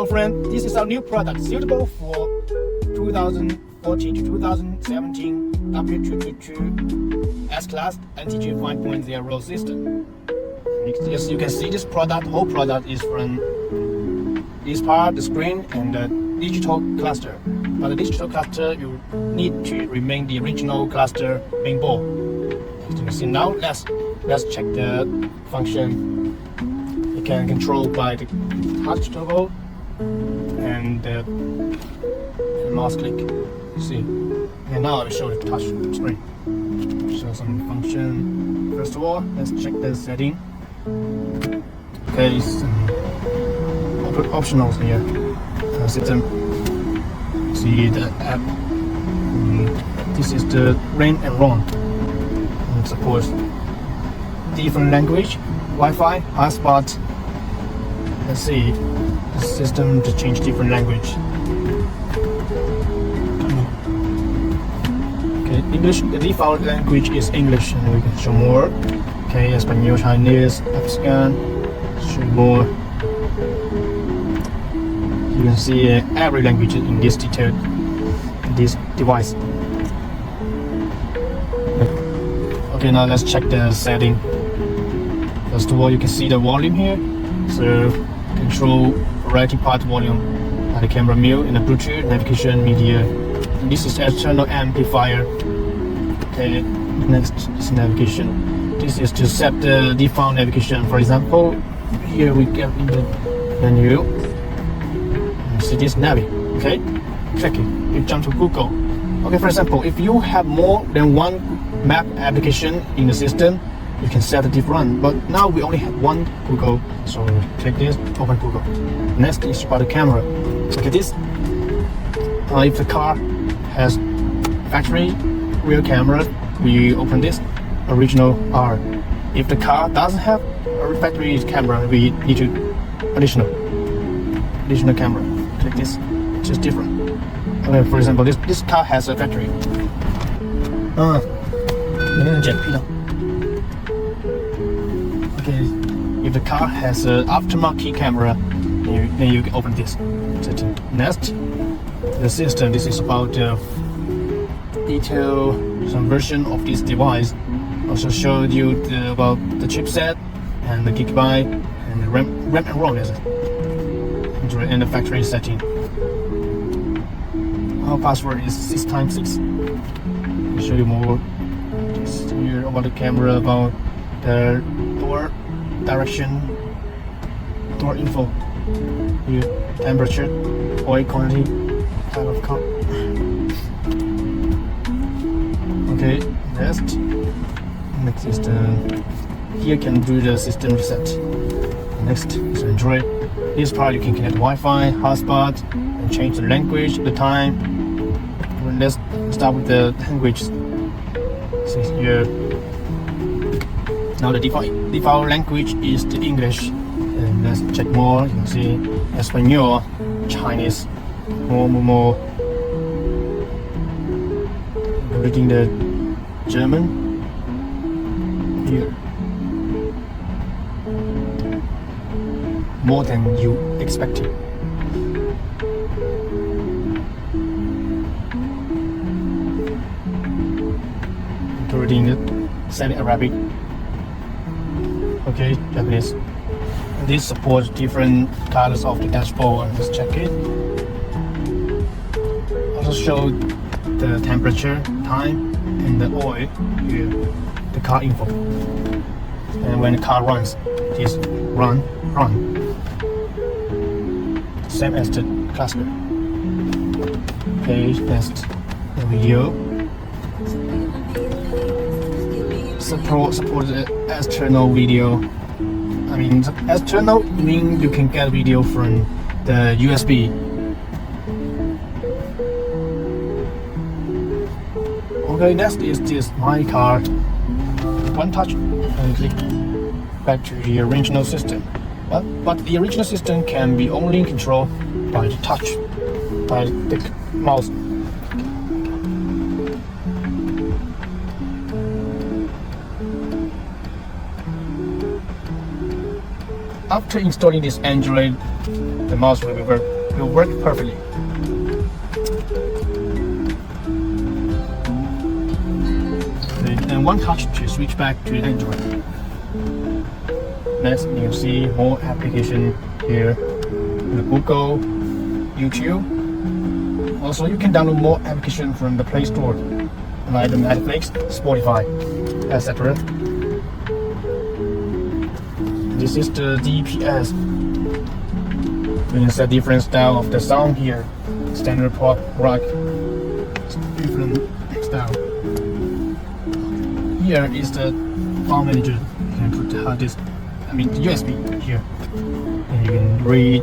Hello friend, this is our new product suitable for 2014 to 2017 W222 S-Class NTG 5.0 system. As you can see, this whole product is from this part, the screen and the digital cluster. But the digital cluster, you need to remain the original cluster main board. As you can see now, let's check the function. You can control by the touch toggle and the mouse click. See, and now I will show the touch screen. Show some function. First of all, let's check the setting. Okay, some optionals here. System. See the app. This is the rain and run. It supports different language, Wi-Fi, hotspot. Let's see the system to change different language. Okay, English. The default language is English, and we can show more. Okay, Espanol, Chinese, African. Show more. You can see every language in this this device. Okay, now let's check the setting. First of all, you can see the volume here. So control variety part volume, the camera mute, and the Bluetooth navigation media. And this is external amplifier. Okay, next is navigation. This is to set the default navigation. For example, here we get in the menu. See this navi. Okay, check it. You jump to Google. Okay, for example, if you have more than one map application in the system, you can set a different. But now we only have one Google, so click this, open Google. Next is about the camera. Okay, this. If the car has factory rear camera, we open this original R. If the car doesn't have a factory camera, we need to additional camera. Click this, it's just different. Okay, for example, this car has a factory. Okay, if the car has an aftermarket camera, then you can open this setting. Next, the system. This is about the detail, some version of this device. Also showed you about the chipset and the gigabyte and the RAM and ROM is it. And the factory setting. Our password is 6x6. I'll show you more. Just here about the camera, about the door direction, door info. Here, temperature, oil quantity, type of car. Okay, next is the here can do the system reset. Next is Android. This part you can connect Wi-Fi, hotspot, and change the language, the time. Let's start with the language. So here, now the default language is the English. And let's check more. You can see Espanol, Chinese, more. Reading the German here. More than you expected. Including the Saudi Arabic. Okay, Japanese. And this supports different colors of the dashboard. Let's check it. Also show the temperature, time, and the oil here. The car info. And when the car runs, just run. Same as the cluster. Okay, next the video. Support the external video. I mean, external mean you can get video from the USB. Okay, next is this my car. One touch and click back to the original system. But the original system can be only controlled by the touch, by the mouse. after installing this Android, the mouse will work perfectly. And one touch to switch back to Android. Next, you see more application here, the Google, YouTube. Also, you can download more applications from the Play Store, like the Netflix, Spotify, etc. This is the DPS. You can set different style of the sound here. Standard, pop, rock, different style. Here is the file manager. You can put the hard disk, the USB here. And you can read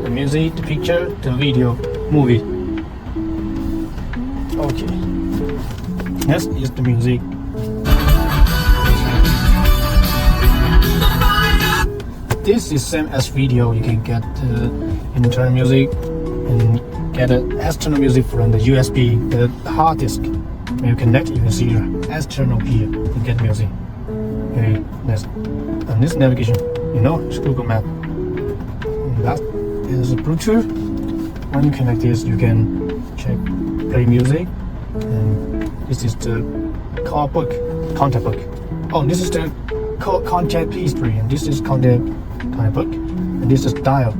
the music, the picture, the video, movie. Okay. Next is the music. This is same as video. You can get internal music and get external music from the USB, the hard disk. When you connect, you can see your external here to get music. Okay, next. And this navigation, it's Google Map. And that is Bluetooth. When you connect this, you can check play music. And this is the contact book. Oh, this is the contact history, and this is contact book, and this is dial.